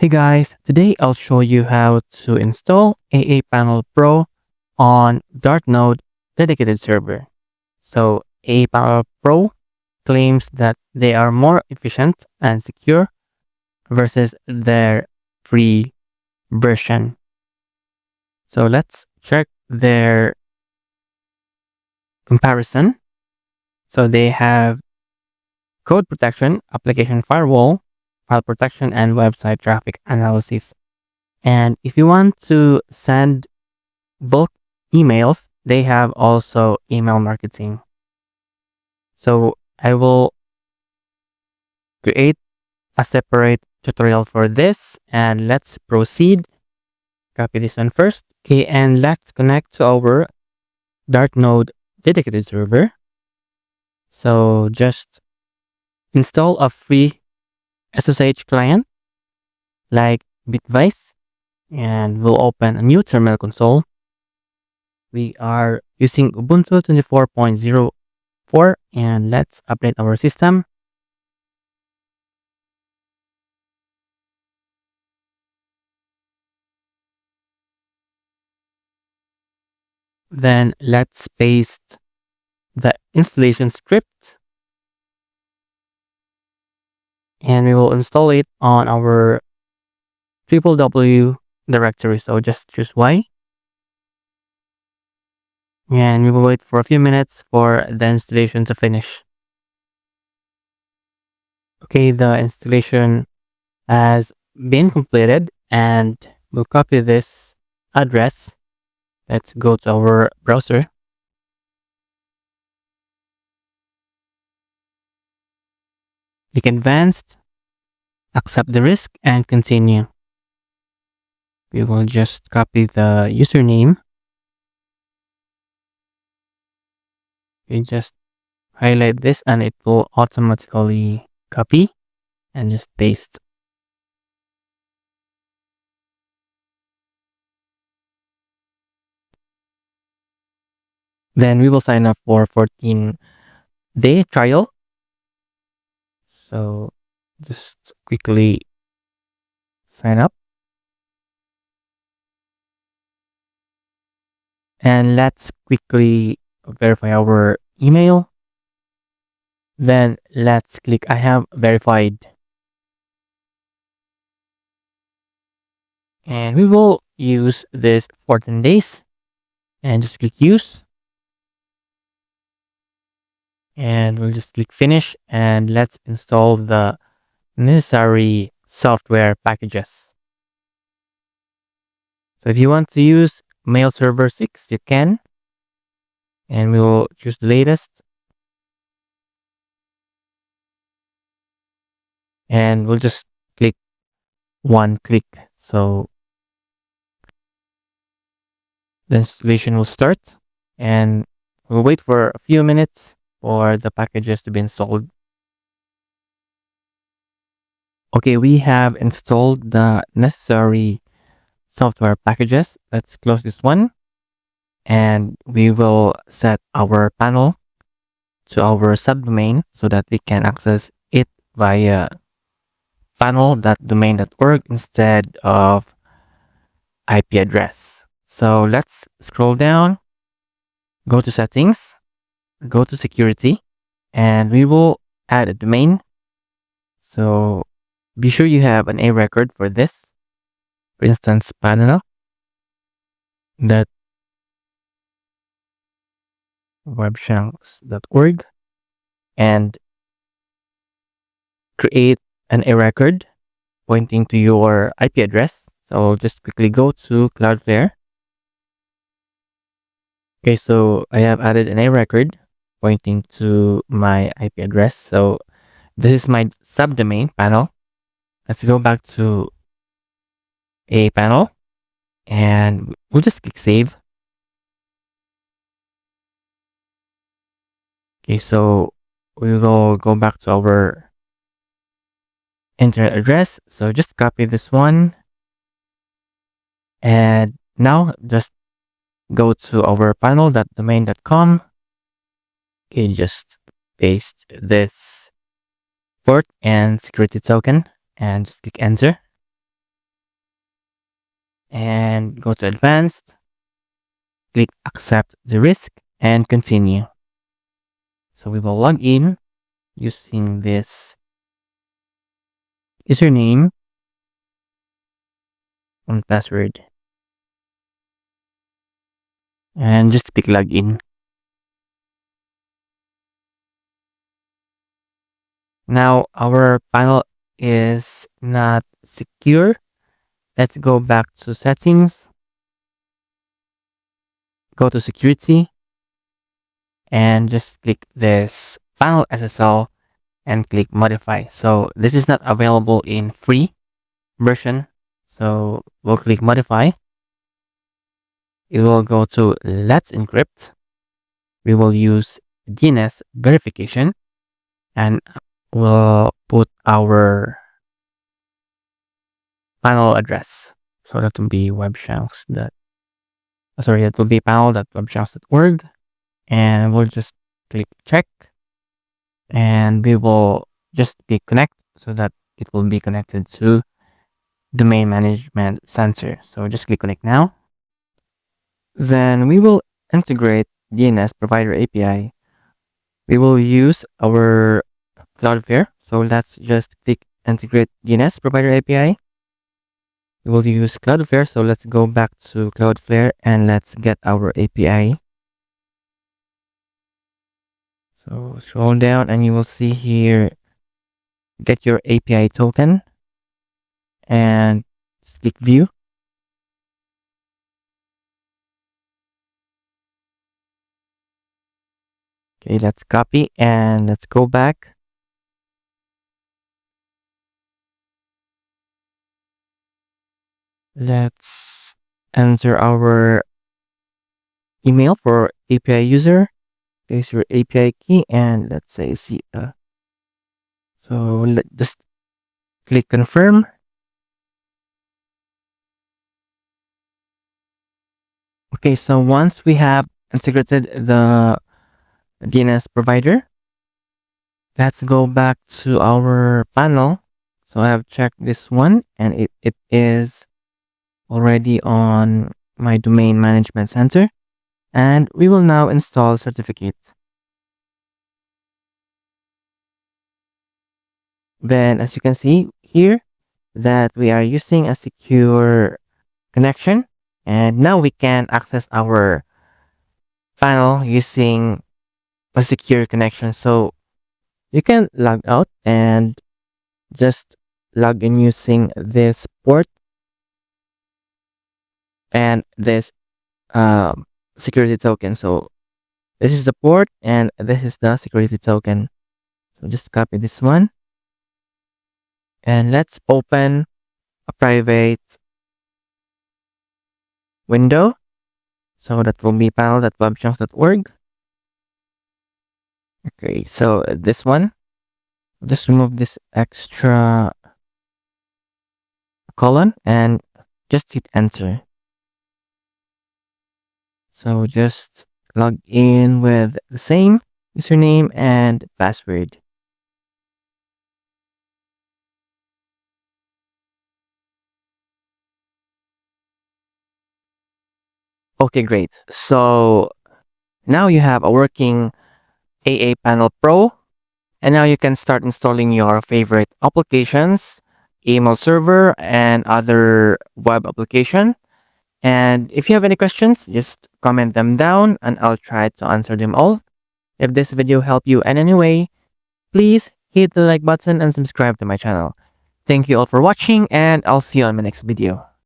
Hey guys, today I'll show you how to install aaPanel Pro on DartNode Dedicated Server. So aaPanel Pro claims that they are more efficient and secure versus their free version. So let's check their comparison. So they have code protection, application firewall, file protection, and website traffic analysis. And if you want to send bulk emails, they have also email marketing. So I will create a separate tutorial for this and let's proceed. Copy this one first. Okay, and let's connect to our DartNode dedicated server. So just install a free SSH client like Bitwise and we'll open a new terminal console. We are using Ubuntu 24.04 and let's update our system. Then let's paste the installation script and we will install it on our www directory. So just choose Y. And we will wait for a few minutes for the installation to finish. Okay, the installation has been completed and we'll copy this address. Let's go to our browser. Click advanced, accept the risk and continue. We will just copy the username. We just highlight this and it will automatically copy and just paste. Then we will sign up for 14-day trial. So just quickly sign up. And let's quickly verify our email. Then let's click I have verified. And we will use this 14 days and just click use. And we'll just click finish and let's install the necessary software packages. So if you want to use mail server 6, you can. And we will choose the latest. And we'll just click one click. So the installation will start and we'll wait for a few minutes for the packages to be installed. Okay, we have installed the necessary software packages. Let's close this one and we will set our panel to our subdomain so that we can access it via panel.domain.org instead of IP address. So let's scroll down, go to settings, go to security, and we will add a domain. So be sure you have an A record for this. For instance, panel.webshanks.org and create an A record pointing to your IP address. So I'll just quickly go to Cloudflare. Okay, so I have added an A record pointing to my IP address. So this is my subdomain panel. Let's go back to aaPanel and we'll just click save. Okay, so we will go back to our internet address. So just copy this one. And now just go to our panel.domain.com. Okay, just paste this port and security token and just click enter. and go to advanced, click accept the risk and continue. So we will log in using this username and password and just click login. Now our panel is not secure. Let's go back to settings, go to security, and just click this panel SSL and click modify. So this is not available in free version. So we'll click modify. It will go to let's encrypt. We will use DNS verification and we'll put our panel address. So that will be that will be panel.webshanks.org, and we'll just click check and we will just click connect so that it will be connected to domain management sensor. So just click connect now. Then we will integrate DNS provider API. We will use our Cloudflare. So let's just click integrate DNS provider API. We will use Cloudflare. So let's go back to Cloudflare and let's get our API. So scroll down and you will see here, get your API token and click view. Okay, let's copy and let's go back. Let's enter our email for API user. Paste your API key and let's say so just click confirm. Okay, so once we have integrated the DNS provider, let's go back to our panel. So I have checked this one and it is already on my domain management center. And we will now install certificate. Then as you can see here that we are using a secure connection, and now we can access our panel using a secure connection. So you can log out and just log in using this port and this security token. So this is the port and this is the security token. So just copy this one and let's open a private window. So that will be panel.webchunks.org. Okay, so this one, just remove this extra colon and just hit enter. So just log in with the same username and password. Okay, great. So now you have a working aaPanel Pro, and now you can start installing your favorite applications, email server, and other web application. And if you have any questions, just comment them down and I'll try to answer them all. If this video helped you in any way, please hit the like button and subscribe to my channel. Thank you all for watching and I'll see you on my next video.